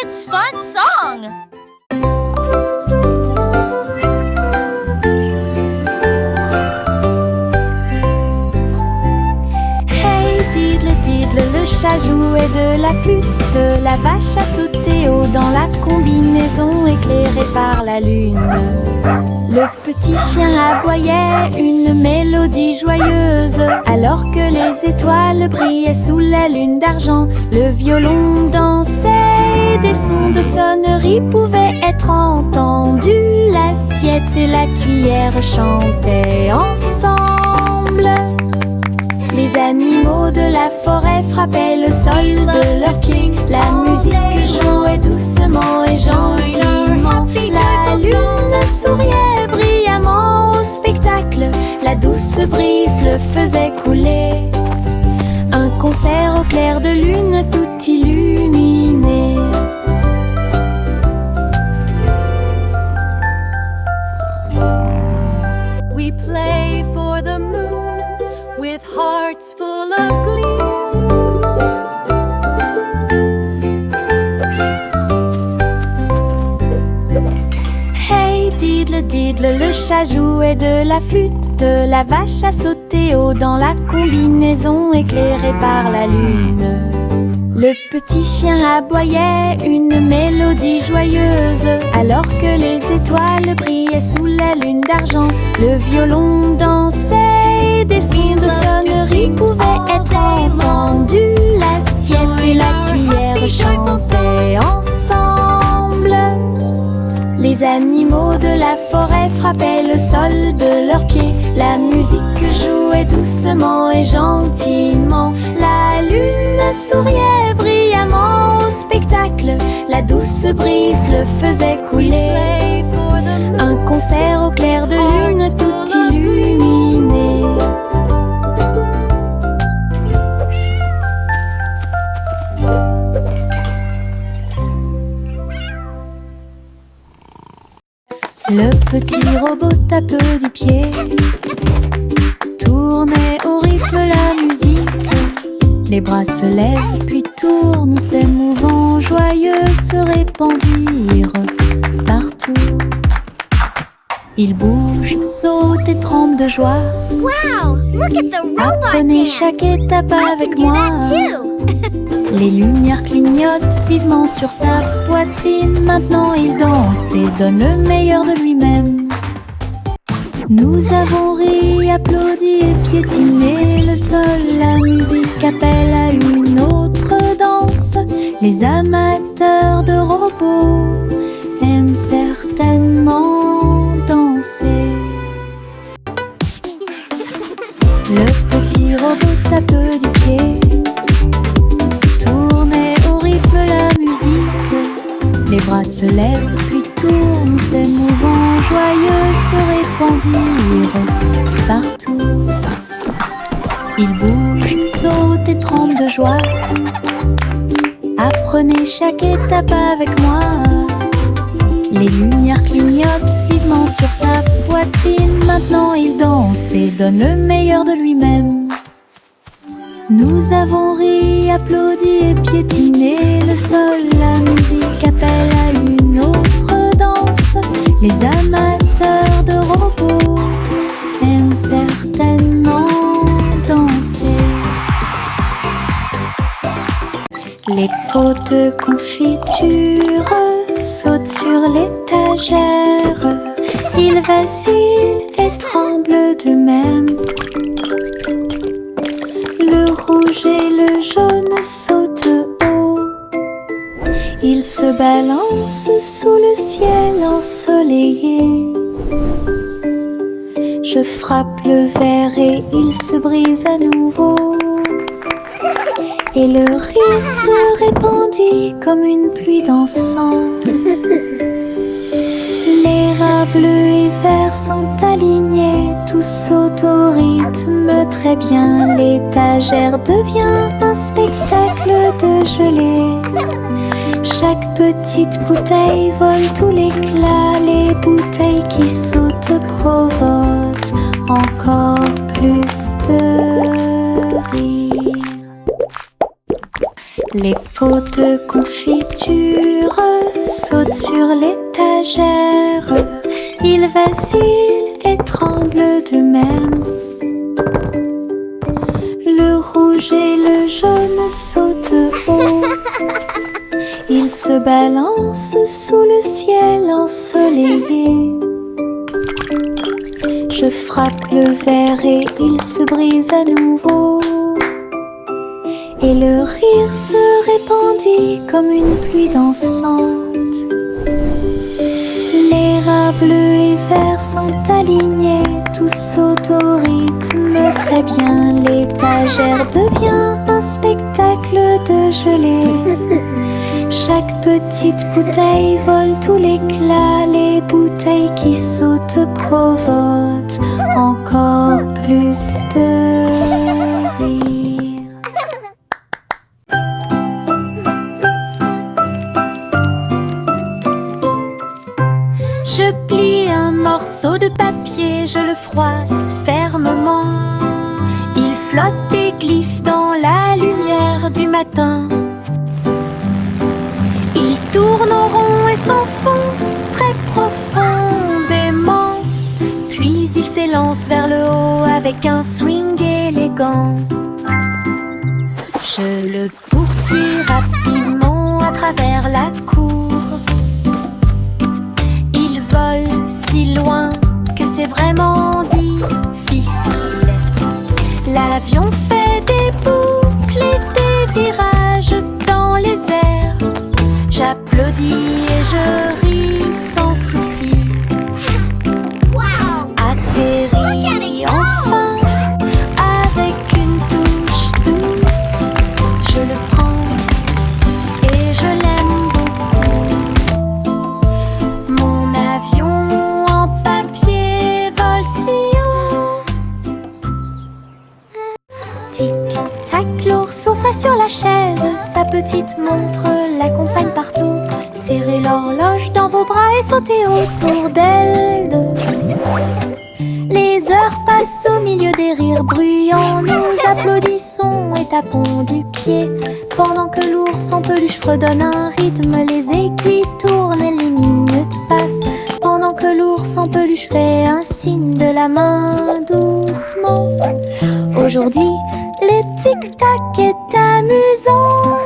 kids' fun song! Hey diddle diddle, le chat jouait de la flûte. La vache a sauté haut dans la combinaison éclairée par la lune. Le petit chien aboyait une mélodie joyeuse, alors que les étoiles brillaient sous la lune d'argent. Le violon dansait, des sons de sonnerie pouvaient être entendus. L'assiette et la cuillère chantaient ensemble. Les animaux de la forêt frappaient le sol de leurs pieds. La musique jouait doucement et gentiment. La lune souriait brillamment au spectacle. La douce brise le faisait couler. Un concert au clair de lune tout illuminé. We play for the moon with hearts full of glee. Hey diddle diddle, le chat jouait de la flûte. La vache a sauté haut dans la combinaison éclairée par la lune. Le petit chien aboyait une mélodie joyeuse, alors que les étoiles brillaient sous la lune d'argent. Le violon dansait, des sons de sonnerie pouvaient être entendus. L'assiette et la cuillère chantaient ensemble. Les animaux de la forêt frappaient le sol de leurs pieds. La musique jouait doucement et gentiment. La lune souriait brillamment au spectacle. La douce brise le faisait couler. Un concert au clair de lune tout illuminé. Le petit robot tape du pied, tournait au rythme la musique. Les bras se lèvent puis tournent, s'émouvant, joyeux se répandirent partout. Il bouge, saute et tremble de joie. Wow! Look at the robot Apprenez dance! chaque étape avec Do moi. that too! Les lumières clignotent vivement sur sa poitrine. Maintenant il danse et donne le meilleur de lui-même. Nous avons ri, applaudi et piétiné le sol. La musique appelle à une autre danse. Les amateurs de robots aiment certainement danser. Le petit robot tape du pied, tournait au rythme la musique. Les bras se lèvent puis tournent, s'émouvant, joyeux se répandirent partout. Il bouge, saute et tremble de joie. Apprenez chaque étape avec moi. Les lumières clignotent vivement sur sa poitrine. Maintenant il danse et donne le meilleur de lui-même. Nous avons ri, applaudi et piétiné le sol. La musique appelle à une autre danse. Les amateurs de robots aiment certainement danser. Les pots de confiture sautent sur l'étagère. Ils vacillent et tremblent d'eux-mêmes. Le rouge et le jaune sautent haut. Ils se balancent sous le ciel ensoleillé. Je frappe le verre et il se brise à nouveau. Et le rire se répandit comme une pluie d'encens. Les rats bleus et verts sont alignés, tous sautent au rythme très bien. L'étagère devient un spectacle de gelée. Chaque petite bouteille vole tout l'éclat. Les bouteilles qui sautent provoquent encore plus de rire. Les pots de confiture sautent sur l'étagère. Ils vacillent et tremblent d'eux-mêmes. Le rouge et le jaune sautent haut. Ils se balancent sous le ciel ensoleillé. Je frappe le verre et il se brise à nouveau. Et le rire se répandit comme une pluie dansante. Les rats bleus et verts sont alignés, tous sautent au rythme très bien. L'étagère devient un spectacle de gelée. Chaque petite bouteille vole tout l'éclat. Les bouteilles qui sautent provoquent encore plus de rire. Je plie un morceau de papier, je le froisse fermement. Il flotte et glisse dans la lumière du matin. Il tourne en rond et s'enfonce très profondément. Puis il s'élance vers le haut avec un swing élégant. Je le poursuis rapidement à travers la cour. Il vole si loin que c'est vraiment difficile. L'avion fait des boucles et des virages dans les airs. J'applaudis et je ris sans souci. Atterri enfin avec une touche douce. Je le prends et je l'aime beaucoup. Mon avion en papier vole si haut. Tic-tac, l'ours sur la chaise. Sa petite montre l'accompagne partout. Serrez l'horloge dans vos bras et sautez autour d'elle deux. Les heures passent au milieu des rires bruyants. Nous applaudissons et tapons du pied. Pendant que l'ours en peluche fredonne un rythme, les aiguilles tournent et les minutes passent. Pendant que l'ours en peluche fait un signe de la main doucement. Aujourd'hui, le tic-tac est amusant.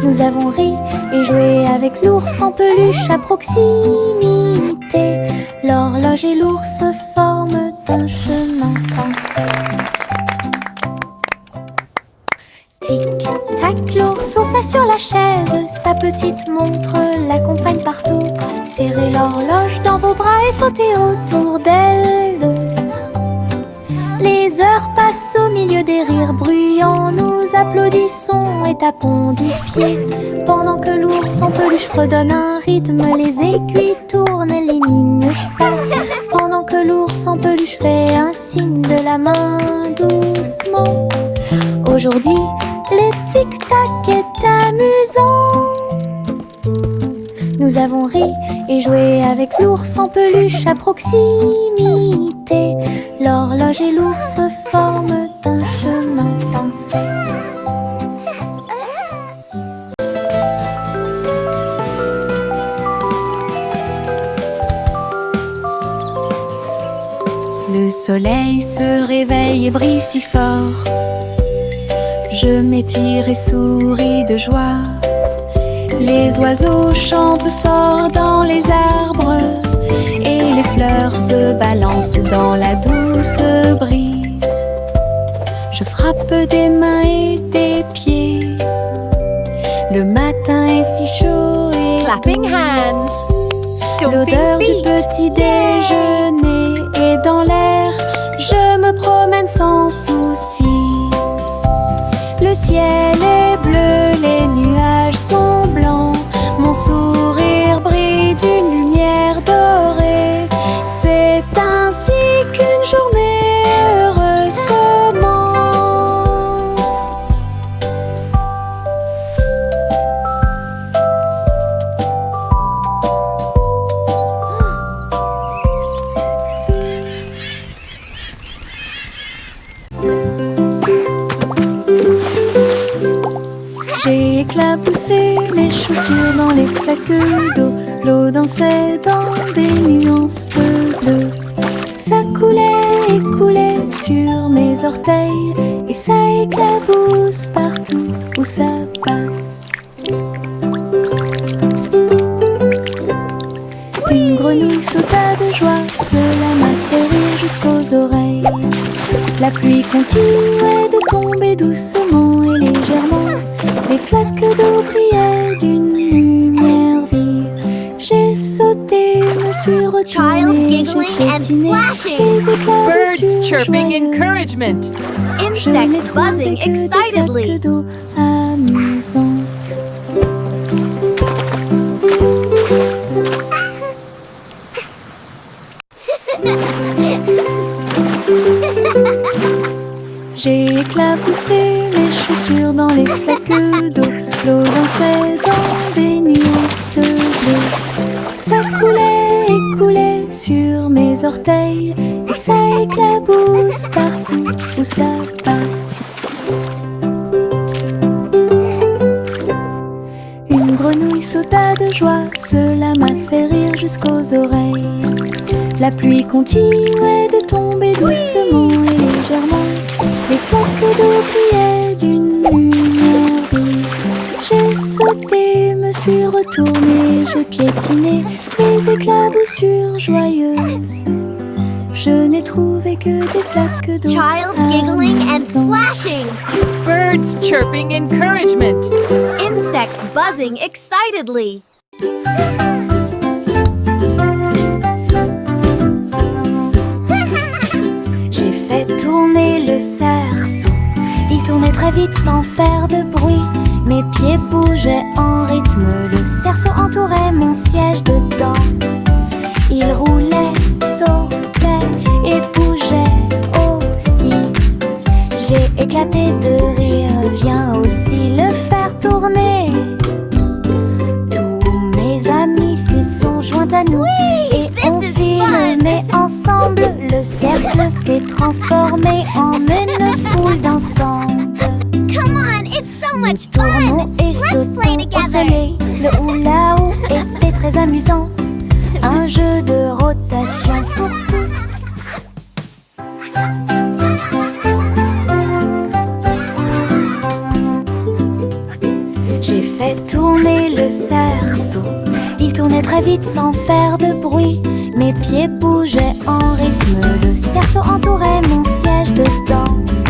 Nous avons ri et joué avec l'ours en peluche à proximité. L'horloge et l'ours forment un chemin parfait. Tic-tac, l'ours sur la chaise. Sa petite montre l'accompagne partout. Serrez l'horloge dans vos bras et sautez autour d'elle deux. Les heures passent au milieu des rires bruyants. Nous applaudissons et tapons du pied. Pendant que l'ours en peluche fredonne un rythme, les aiguilles tournent et les minutes passent. Pendant que l'ours en peluche fait un signe de la main doucement. Aujourd'hui, le tic-tac est amusant. Nous avons ri et joué avec l'ours en peluche à proximité. L'horloge et l'ours forment un chemin parfait. Le soleil se réveille et brille si fort. Je m'étire et souris de joie. Les oiseaux chantent fort dans les arbres et les fleurs se balancent dans la douce brise. Je frappe des mains et des pieds. Le matin est si chaud et Clapping hands. l'odeur du petit déjeuner est dans l'air. Je me promène sans souci. Le ciel est bleu, les nuages sont blancs. Mon sourire brille d'une lumière dorée. C'est ainsi qu'une journée heureuse commence. J'ai éclaboussé mes chaussures dans les flaques d'eau. L'eau dansait dans des nuances de bleu. Ça coulait et coulait sur mes orteils, et ça éclabousse partout où ça passe. Une grenouille sauta de joie, cela m'a fait rire jusqu'aux oreilles. La pluie continuait de tomber doucement et légèrement. Les flaques d'eau brillaient d'une lumière vive. J'ai sauté, me suis Child retournée, j'ai giggling and piétiné splashing. les éclats Birds dessus chirping joyeux. encouragement. Je n'ai Insects trouvé buzzing que des excitedly. flaques d'eau amusantes. J'ai éclaboussé mes chaussures dans les flaques d'eau. L'eau dansait dans des nuances de bleu. Ça coulait et coulait sur mes orteils, et ça éclabousse partout où ça passe. Une grenouille sauta de joie, cela m'a fait rire jusqu'aux oreilles. La pluie continuait de tomber doucement et légèrement. Les flaques d'eau brillaient d'une lumière vive. J'ai sauté, me suis retournée, j'ai piétiné les éclaboussures joyeuses. Je n'ai trouvé que des flaques d'eau Child giggling and amusantes. splashing. Birds chirping encouragement. Insects buzzing excitedly. J'ai fait tourner le cerceau. Il tournait très vite sans faire de bruit. Mes pieds bougeaient en rythme. Le cerceau entourait mon siège de danse. Il roulait, sautait et bougeait aussi. J'ai éclaté de rire. Viens aussi le faire tourner. Tous mes amis s'y sont joints à nous. Et on is fit fun. le nez ensemble. Le cercle s'est transformé en une foule dansante. Come on, it's so Nous much tournons fun. et Let's play sautons au together. soleil. Le hula-hoop était très amusant. Un jeu de rotation pour tous. J'ai fait tourner le cerceau. Il tournait très vite sans faire de bruit. Mes pieds bougeaient en rythme. Le cerceau entourait mon siège de danse.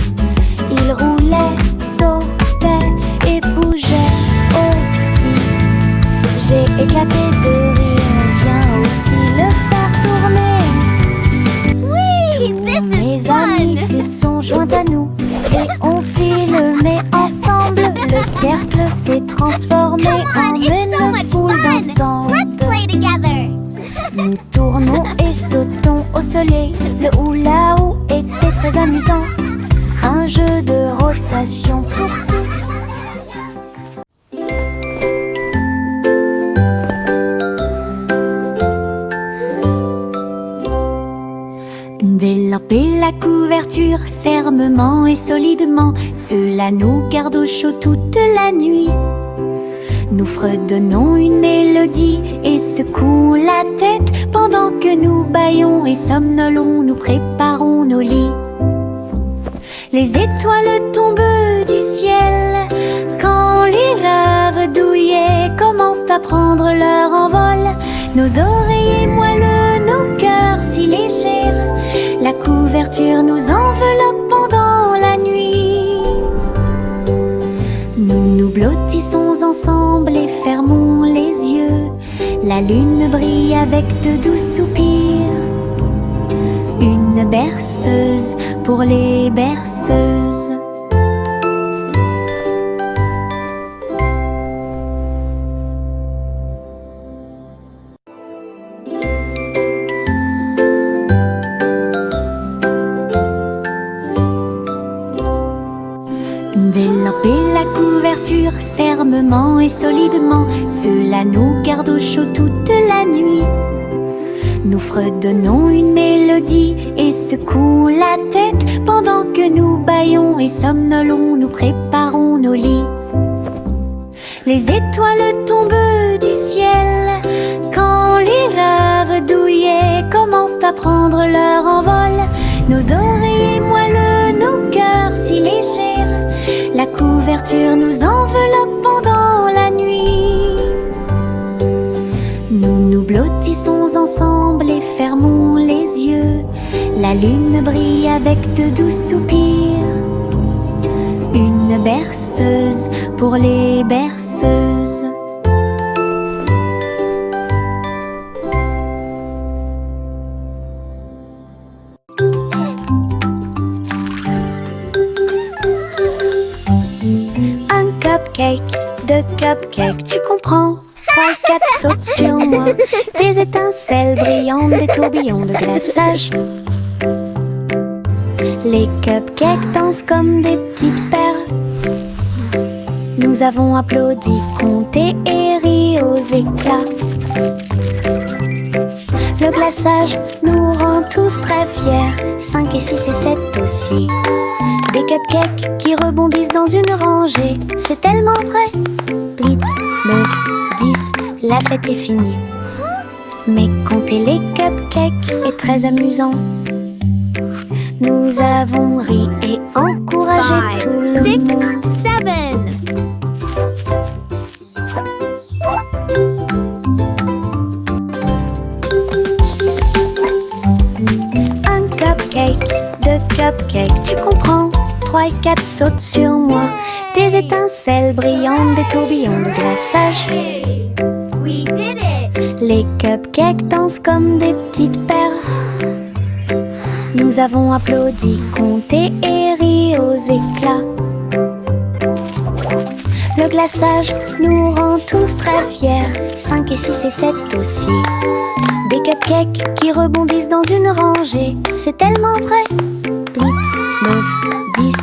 Il roulait, sautait et bougeait aussi. J'ai éclaté de rire. Viens aussi le faire tourner. Whee! This is Mes amis fun. s'y sont joints à nous et on fit le nez ensemble. Le cercle s'est transformé Come en on, it's so une much foule fun. dansante. Let's play together. Nous tournons et sautons au soleil. Le hula-hoop était très amusant. Un jeu de rotation pour tous. Développer la couverture fermement et solidement, cela nous garde au chaud toute la nuit. Nous fredonnons une mélodie et secouons la tête pendant que nous bâillons et somnolons, nous préparons nos lits. Les étoiles tombent du ciel quand les laves douillées commencent à prendre leur envol. Nos oreillers moelleux, nos cœurs si légers, la couverture nous enveloppe pendant la nuit. Nous nous blottissons ensemble et fermons les yeux. La lune brille avec de doux soupirs. Une berceuse pour les berceuses. Développer la couverture fermement et solidement, cela nous garde au chaud toute la nuit. Nous fredonnons une mélodie et secouons la tête pendant que nous bâillons et somnolons, nous préparons nos lits. étoiles tombent du ciel. Quand les rêves douillets commencent à prendre leur envol, nos oreillers moelleux, nos cœurs si légers, la couverture nous enveloppe pendant la nuit. Nous nous blottissons ensemble et fermons les yeux. La lune brille avec de doux soupirs. Une berceuse pour les berceuses. Un cupcake, deux cupcakes, tu comprends? 3, 4 sautent sur moi. Des étincelles brillantes, des tourbillons de glaçage. Les cupcakes dansent comme des petites perles. Nous avons applaudi, compté et ri aux éclats. Le glaçage nous rend tous très fiers. 5 et 6 et 7 aussi. Des cupcakes qui rebondissent dans une rangée. C'est tellement vrai. 8, 9, 10, la fête est finie. Mais compter les cupcakes est très amusant. Nous avons ri et encouragé 5, tout le 6, monde. 7. Un cupcake, deux cupcakes, tu comprends? 3 et 4 sautent sur moi. Des étincelles brillantes, des tourbillons de glaçage. Hey, we did it. Les cupcakes dansent comme des petites perles. Nous avons applaudi, compté et ri aux éclats. Le glaçage nous rend tous très fiers. 5 et 6 et 7 aussi. Des cupcakes qui rebondissent dans une rangée. C'est tellement vrai. 8, 9, 10,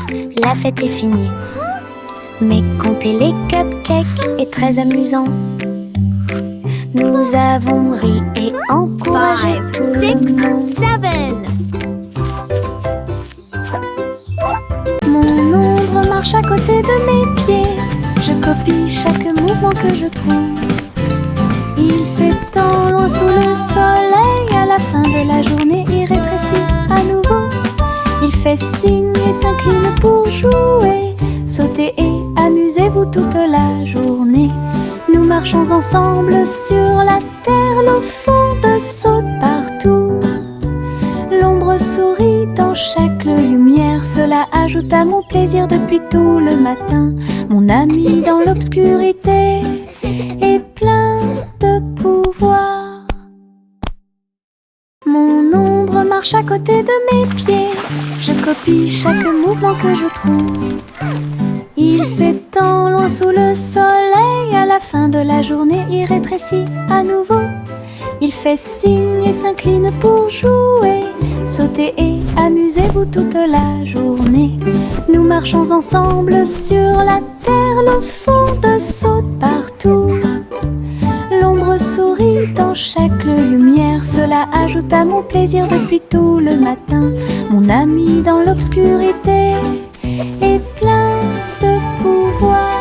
la fête est finie. Mais compter les cupcakes est très amusant. Nous avons ri et encouragé 5, tout le 6, monde. 7. Mon ombre marche à côté de mes pieds. Je copie chaque mouvement que je trouve. Il s'étend loin sous le soleil. À la fin de la journée, il rétrécit à nouveau. Il fait signe et s'incline pour jouer. Sautez et amusez-vous toute la journée. Nous marchons ensemble sur la terre. L'eau fonde saute partout. L'ombre sourit dans chaque lumière. Cela ajoute à mon plaisir depuis tout le matin. Mon ami dans l'obscurité est plein de pouvoir. Mon ombre marche à côté de mes pieds. Je copie chaque mouvement que je trouve. Il s'étend loin sous le soleil. À la fin de la journée, il rétrécit à nouveau. Il fait signe et s'incline pour jouer. Sautez et amusez-vous toute la journée. Nous marchons ensemble sur la terre. L'eau fonde saute partout. L'ombre sourit dans chaque lumière. Cela ajoute à mon plaisir depuis tout le matin. Mon ami dans l'obscurité est plein de pouvoir.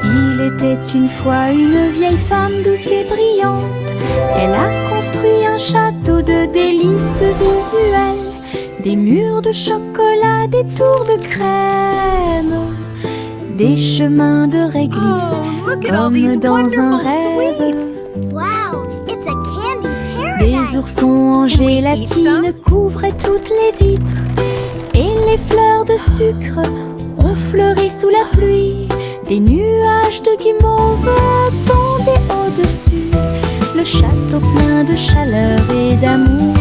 Il était une fois une vieille femme douce et brillante. Elle a construit un château de délices visuelles. Des murs de chocolat, des tours de crème, des chemins de réglisse, Look at all these comme dans un wonderful rêve. sweets. Wow, it's a candy Des paradise. oursons en gélatine couvraient toutes les vitres. Et les fleurs de sucre ont fleuri sous la pluie. Des nuages de guimauve pendaient au-dessus. Le château plein de chaleur et d'amour.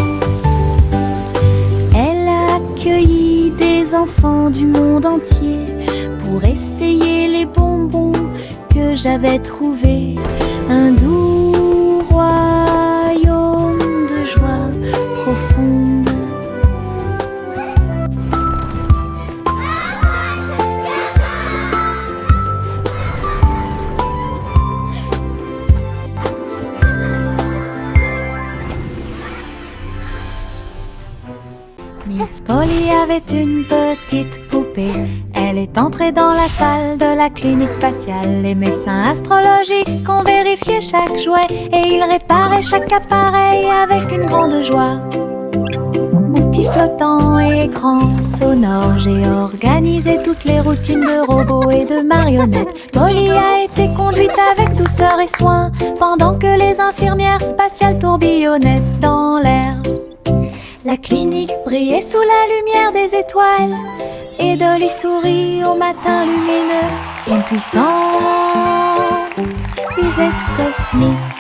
Elle a accueilli des enfants du monde entier pour essayer les bonbons que j'avais trouvés. Un doux royaume de joie profonde. Miss Polly avait une petite poupée. Elle est entrée dans la salle de la clinique spatiale. Les médecins astrologiques ont vérifié chaque jouet et ils réparaient chaque appareil avec une grande joie. Outils flottants et écrans sonores, j'ai organisé toutes les routines de robots et de marionnettes. Polly a été conduite avec douceur et soin pendant que les infirmières spatiales tourbillonnaient dans l'air. La clinique brillait sous la lumière des étoiles et Dolly sourit au matin lumineux. Une puissante visite cosmique.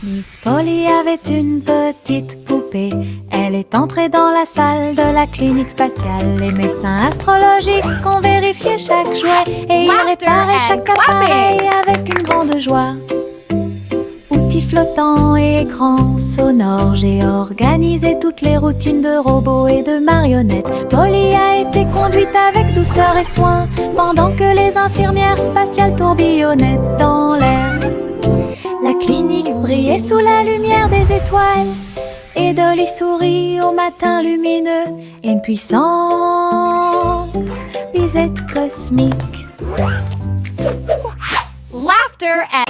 Miss Polly avait une petite poupée. Elle est entrée dans la salle de la clinique spatiale. Les médecins astrologiques ont vérifié chaque jouet et ils réparaient chaque appareil avec une grande joie. Outils flottants et écrans sonores, j'ai organisé toutes les routines de robots et de marionnettes. Polly a été conduite avec douceur et soin pendant que les infirmières spatiales tourbillonnaient dans l'air. La clinique brillait sous la lumière des étoiles et Dolly sourit au matin lumineux. Une puissante visite cosmique. Laughter at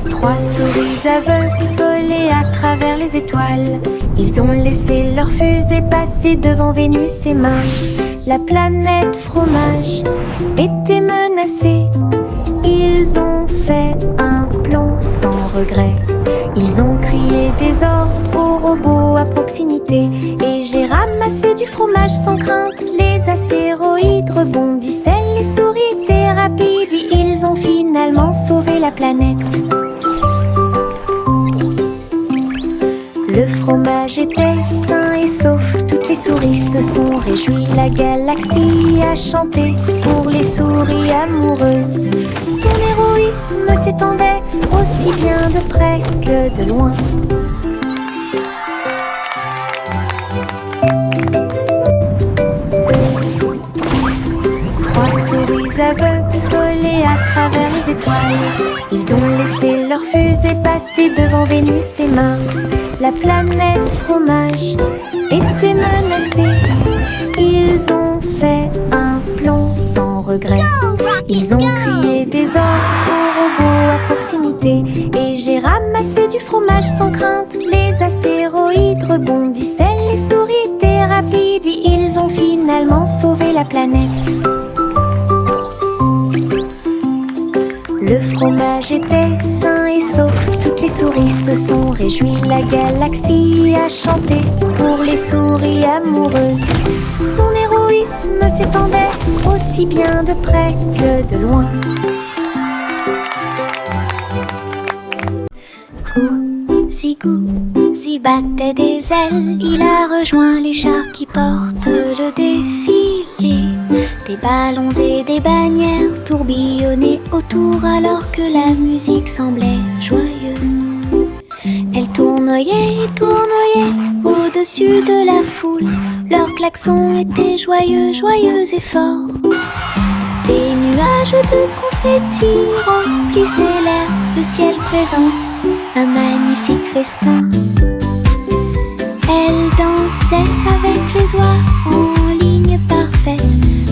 3 souris aveugles volaient à travers les étoiles. Ils ont laissé leur fusée passer devant Vénus et Mars. La planète fromage était menacée. Ils ont fait un plan sans regret. Ils ont crié des ordres aux robots à proximité. Et j'ai ramassé du fromage sans crainte. Les astéroïdes rebondissaient, les souris étaient rapides. Et ils ont finalement sauvé la planète. Le fromage était sain et sauf. Toutes les souris se sont réjouies. La galaxie a chanté pour les souris amoureuses. Son héroïsme s'étendait aussi bien de près que de loin. Souris aveugles volaient à travers les étoiles. Ils ont laissé leur fusée passer devant Vénus et Mars. La planète fromage était menacée. Ils ont fait un plan sans regret. Ils ont crié des ordres aux robots à proximité. Et j'ai ramassé du fromage sans crainte. Les astéroïdes rebondissaient, les souris étaient rapides. Et ils ont finalement sauvé la planète. Le fromage était sain et sauf. Toutes les souris se sont réjouies. La galaxie a chanté pour les souris amoureuses. Son héroïsme s'étendait aussi bien de près que de loin. Gousi battait des ailes. Il a rejoint les chars qui portent le défilé. Des ballons et des bannières tourbillonnaient autour alors que la musique semblait joyeuse. Elle tournoyait et tournoyait au-dessus de la foule. Leurs klaxons étaient joyeux, joyeux et forts. Des nuages de confettis remplissaient l'air. Le ciel présente un magnifique festin. Elle dansait avec les oies en ligne parfaite.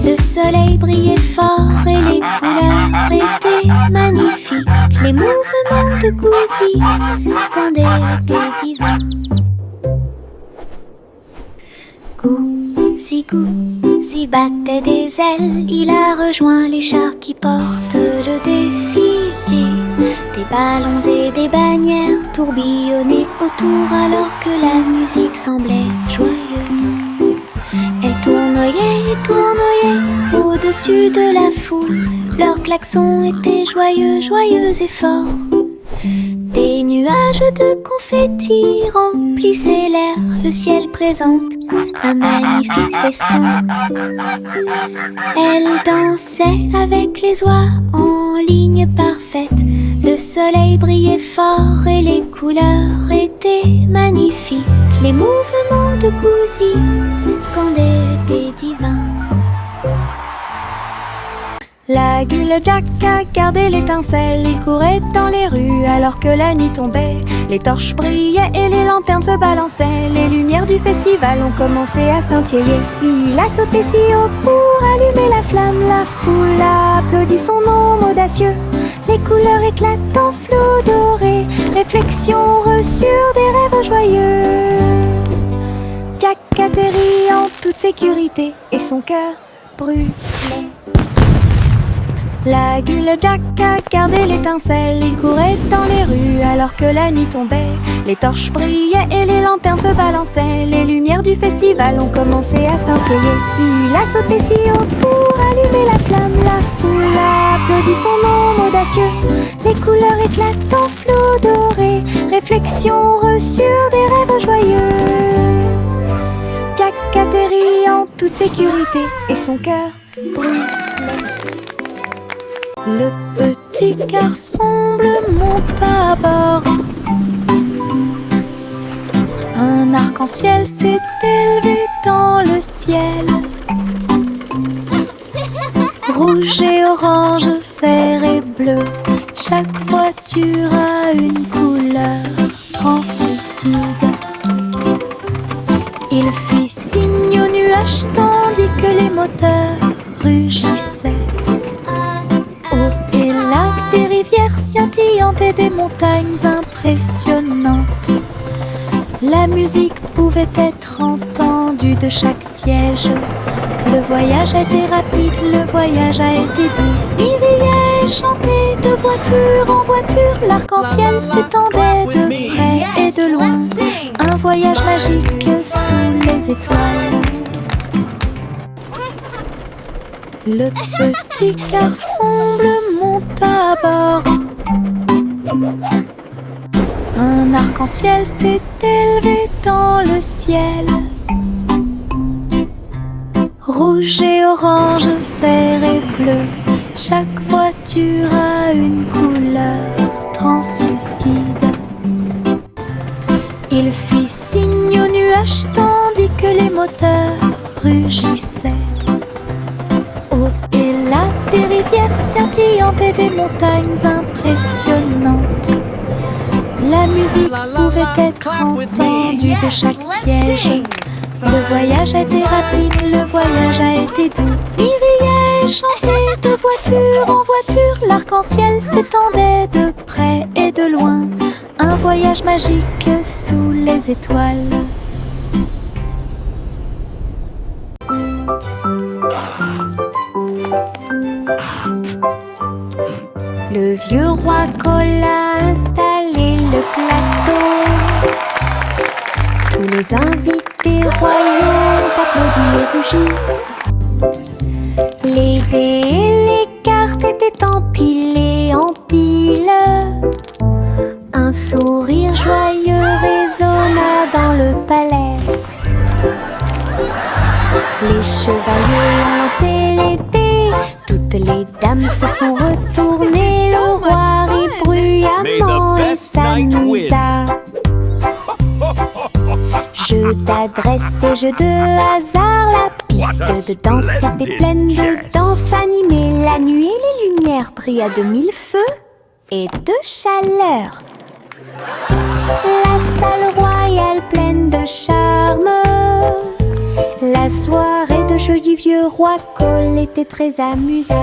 Le soleil brillait fort et les couleurs étaient magnifiques. Les mouvements de Gousi quand elle était divin. Gousi battait des ailes. Il a rejoint les chars qui portent le défilé. Des ballons et des bannières tourbillonnaient autour alors que la musique semblait joyeuse. Elle tournoyait et tournoyait au-dessus de la foule. Leurs klaxons étaient joyeux, joyeux et forts. Des nuages de confettis remplissaient l'air. Le ciel présente un magnifique festin. Elle dansait avec les oies en ligne parfaite. Le soleil brillait fort et les couleurs étaient magnifiques. Les mouvements de Gousi quand elle était divin. L'Aiguille Jack a gardé l'étincelle. Il courait dans les rues alors que la nuit tombait. Les torches brillaient et les lanternes se balançaient. Les lumières du festival ont commencé à scintiller. Il a sauté si haut pour allumer la flamme. La foule a applaudi son nom audacieux. Les couleurs éclatent en flot doré. Réflexion reçue des rêves joyeux. Jack atterrit en toute sécurité et son cœur brûlait. L'Aiguille Jack a gardé l'étincelle. Il courait dans les rues alors que la nuit tombait. Les torches brillaient et les lanternes se balançaient. Les lumières du festival ont commencé à scintiller. Il a sauté si haut pour allumer la flamme. La foule a applaudi son nom audacieux. Les couleurs éclatent en flot doré. Réflexion reçue des rêves joyeux. Jack atterrit en toute sécurité et son cœur brûlait. Le petit garçon bleu monte à bord. Un arc-en-ciel s'est élevé dans le ciel. Rouge et orange, vert et bleu. Chaque voiture a une couleur translucide. Il fit signe aux nuages tandis que les moteurs rugissaient. Et là, des rivières scintillantes et des montagnes impressionnantes. La musique pouvait être entendue de chaque siège. Le voyage a été rapide, le voyage a été doux. Il riait et chantait de voiture en voiture. L'arc-en-ciel s'étendait de près et de loin. Un voyage magique sous les étoiles. Le petit garçon bleu monte à bord. Un arc-en-ciel s'est élevé dans le ciel. Rouge et orange, vert et bleu. Chaque voiture a une couleur translucide. Il fit signe aux nuages tandis que les moteurs rugissaient. Et là, des rivières scintillantes et des montagnes impressionnantes. La musique pouvait être entendue de chaque siège. Le voyage a été rapide, le voyage a été doux. Il riait et chantait de voiture en voiture. L'arc-en-ciel s'étendait de près et de loin. Un voyage magique sous les étoiles. Le vieux roi Cole a installé le plateau. Tous les invités royaux ont applaudi et rugi. Les dés et les cartes étaient empilés en pile. Un sourire joyeux résonna dans le palais. Les chevaliers ont lancé les dés. Toutes les dames se sont retournées. Le roi rit bruyamment et s'amusa. Jeu d'adresse et jeu de hasard. La piste de danse était pleine de danse animée. La nuit, les lumières brillent à de mille feux et de chaleur. La salle royale pleine de charme. La soirée de jeu du vieux roi Cole était très amusante.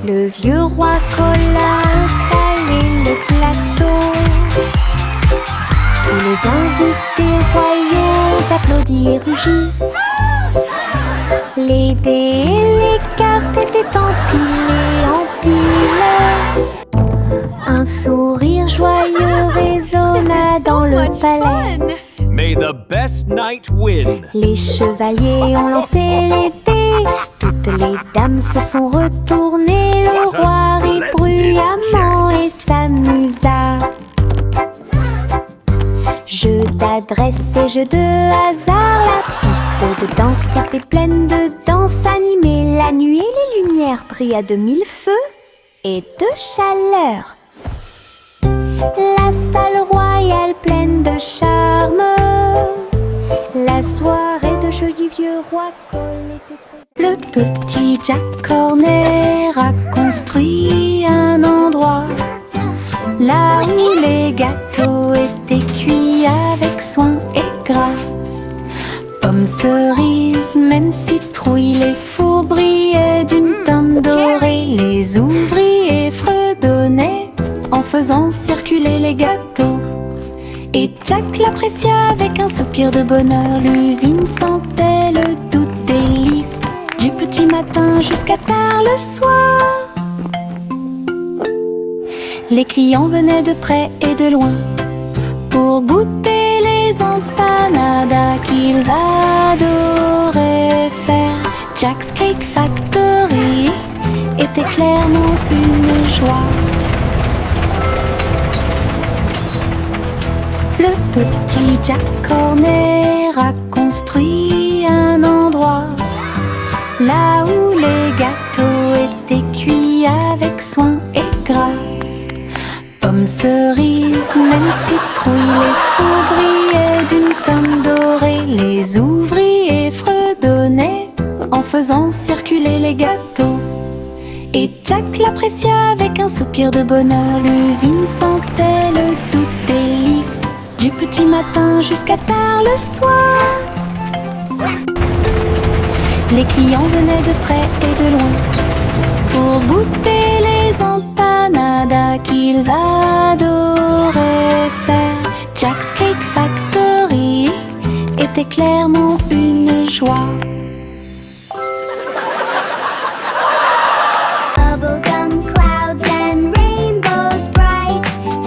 Le vieux roi Cole a installé le plateau. Tous les invités royaux ont applaudi et rugi. Les dés et les cartes étaient empilés en pile. Un sourire joyeux résonna dans le palais. May the best knight win. Les chevaliers ont lancé les dés. Toutes les dames se sont retournées. Le roi rit bruyamment et s'amusa. Jeu d'adresse et jeu de hasard. La piste de danse était pleine de danse animée. La nuit, les lumières brillent à de mille feux et de chaleur. La salle royale pleine de charme. roi Cole était très... Le petit Jack Horner a construit un endroit là où les gâteaux étaient cuits avec soin et grâce. Pommes, cerises, même citrouilles, les fours brillaient d'une teinte dorée. Les ouvriers fredonnaient en faisant circuler les gâteaux. Et Jack l'apprécia avec un soupir de bonheur. L'usine sentait le doux délice du petit matin jusqu'à tard le soir. Les clients venaient de près et de loin pour goûter les empanadas qu'ils adoraient faire. Jack's Cake Factory était clairement une joie. Le petit Jack Horner a construit un endroit là où les gâteaux étaient cuits avec soin et grâce. Pommes, cerises, même citrouilles, les fours brillaient d'une teinte dorée. Les ouvriers fredonnaient en faisant circuler les gâteaux. Et Jack l'apprécia avec un soupir de bonheur. L'usine sentait le doux délice du petit matin jusqu'à tard le soir. Les clients venaient de près et de loin pour goûter les empanadas qu'ils adoraient faire. Jack's Cake Factory était clairement une joie. Bubblegum clouds and rainbows bright.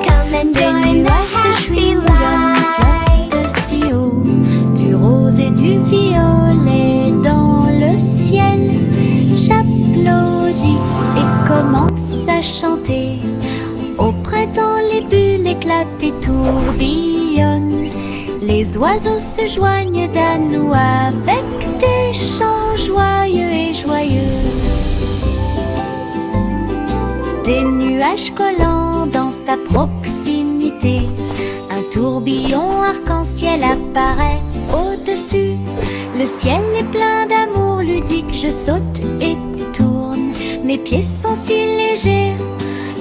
Come and join the happy light. De si haut, du rose et du violet dans le ciel. J'applaudis et commence à chanter. Au printemps, les bulles éclatent et tourbillonnent. Les oiseaux se joignent à nous avec des chants joyeux et joyeux. Des nuages collants dansent à proximité. Un tourbillon arc-en-ciel apparaît au-dessus. Le ciel est plein d'amour ludique. Je saute et tourne. Mes pieds sont si légers.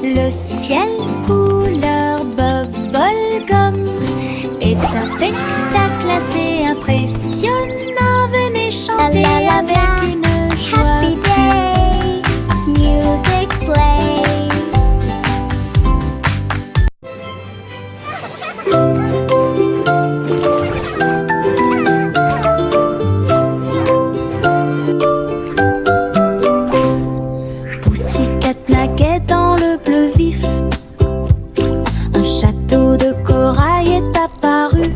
Le ciel couleur bubblegum est un spectacle assez impressionnant. Venez chanter avec une joie. Happy day, music play. Pussycat naquait dans le bleu vif. Un château de corail est apparu.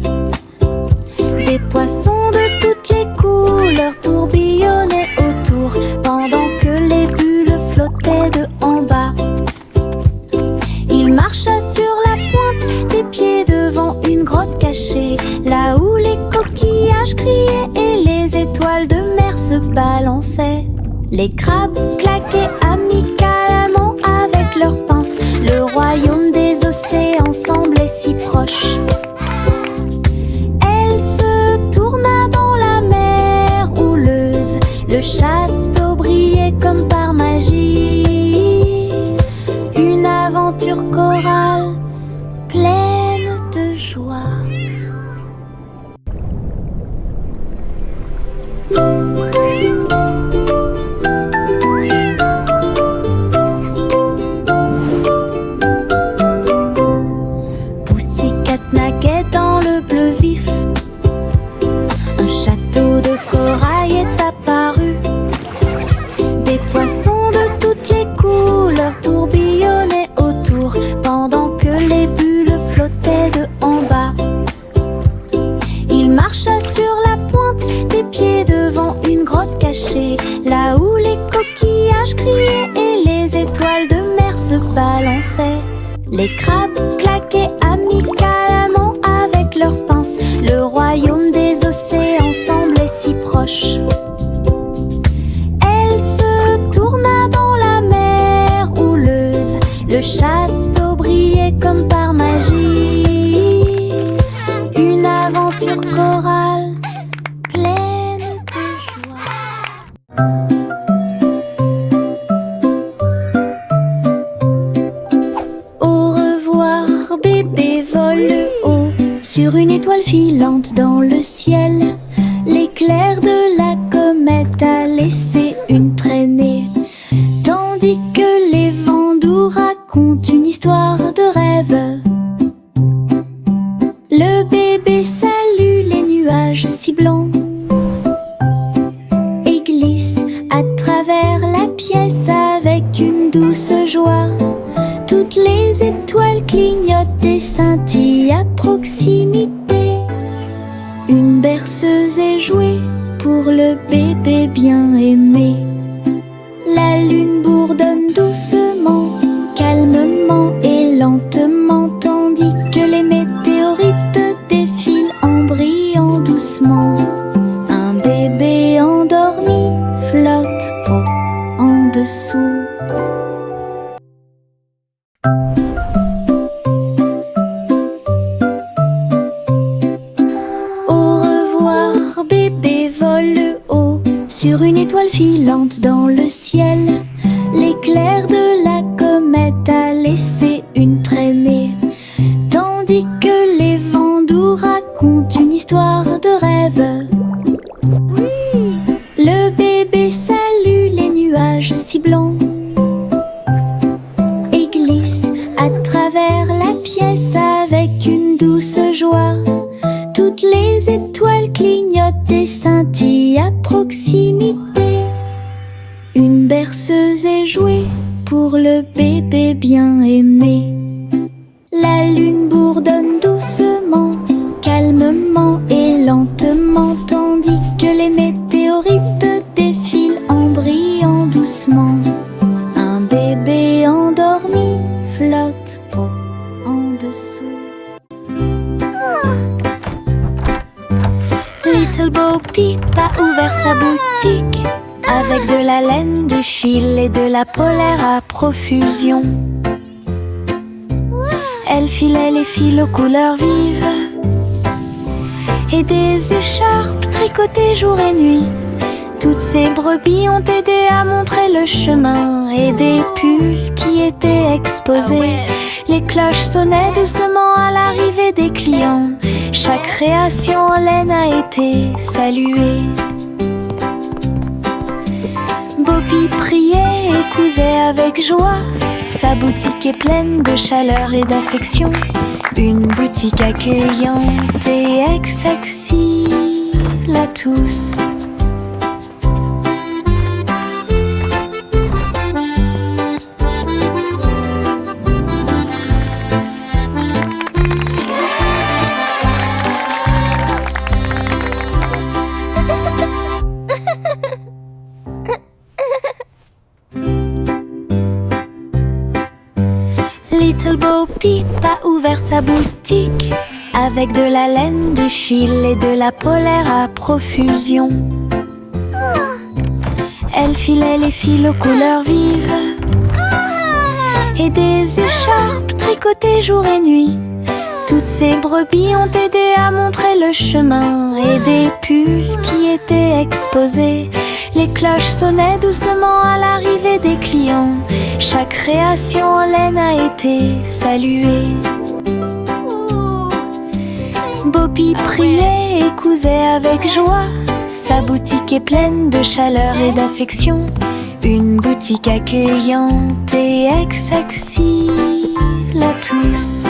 Des poissons de toutes les couleurs tourbillonnaient autour pendant que les bulles flottaient de en bas. Il marcha sur la pointe des pieds devant une grotte cachée, là où les coquillages criaient et les étoiles de mer se balançaient. Les crabes claquaient amicalement avec leurs pinces. Le royaume des océans semblait si proche. Elle se tourna dans la mer houleuse. Le château brillait comme par magie. Une aventure chorale pleine de joie. Pussycat naquait dans le bleu vif. Un château de corail est apparu. Des poissons de toutes les couleurs tourbillonnaient autour pendant que les bulles flottaient de en bas. Il marcha sur la pointe des pieds devant une grotte cachée, là où les coquillages criaient et les étoiles de mer se balançaient. Les crabes claquaient amicalement avec leurs pinces. Le royaume des océans semblait si proche. Elle se tourna dans la mer houleuse. Le château brillait comme par magie. Une aventure chorale pleine de joie. sur une étoile filante dans le ciel. L'éclair de la comète a laissé une traînée, tandis que les vents doux racontent une histoire de rêve. Le bébé salue les nuages si blancs et glisse à travers la pièce avec une douce joie. Toutes les étoiles clignotent et scintillent à proximité. Une berceuse est jouée pour le bébé bien aimé. La lune bourdonne doucement, calmement et lentement, tandis que les météorites défilent en brillant doucement. Un bébé endormi flotte en dessous. Au revoir, bébé vole haut sur une étoile filante dans le ciel. L'éclair de la comète a laissé une traînée, tandis que les vents doux racontent une histoire de rêve. Le bébé salue les nuages si blancs et glisse à travers la pièce avec une douce joie. Toutes les étoiles clignotent et scintillent à proximité. Une berceuse est jouée pour le bébé bien aimé. La lune bourdonne doucement, calmement et lentement, tandis que les météorites défilent en brillant doucement. Un bébé endormi flotte en dessous. Little Bo Peep a ouvert sa boutique avec de la laine, du fil et de la polaire à profusion. Elle filait les fils aux couleurs vives et des écharpes tricotées jour et nuit. Toutes ces brebis ont aidé à montrer le chemin et des pulls qui étaient exposés. Les cloches sonnaient doucement à l'arrivée des clients. Chaque création en laine a été saluée. Bobby priait et cousait avec joie. Sa boutique est pleine de chaleur et d'affection. Une boutique accueillante et accessible à tous. Little Bo Peep a ouvert sa boutique avec de la laine, du fil et de la polaire à profusion. Elle filait les fils aux couleurs vives et des écharpes tricotées jour et nuit. Toutes ces brebis ont aidé à montrer le chemin et des pulls qui étaient exposés. Les cloches sonnaient doucement à l'arrivée des clients. Chaque création en laine a été saluée. Bobby priait et cousait avec joie. Sa boutique est pleine de chaleur et d'affection. Une boutique accueillante et accessible à tous.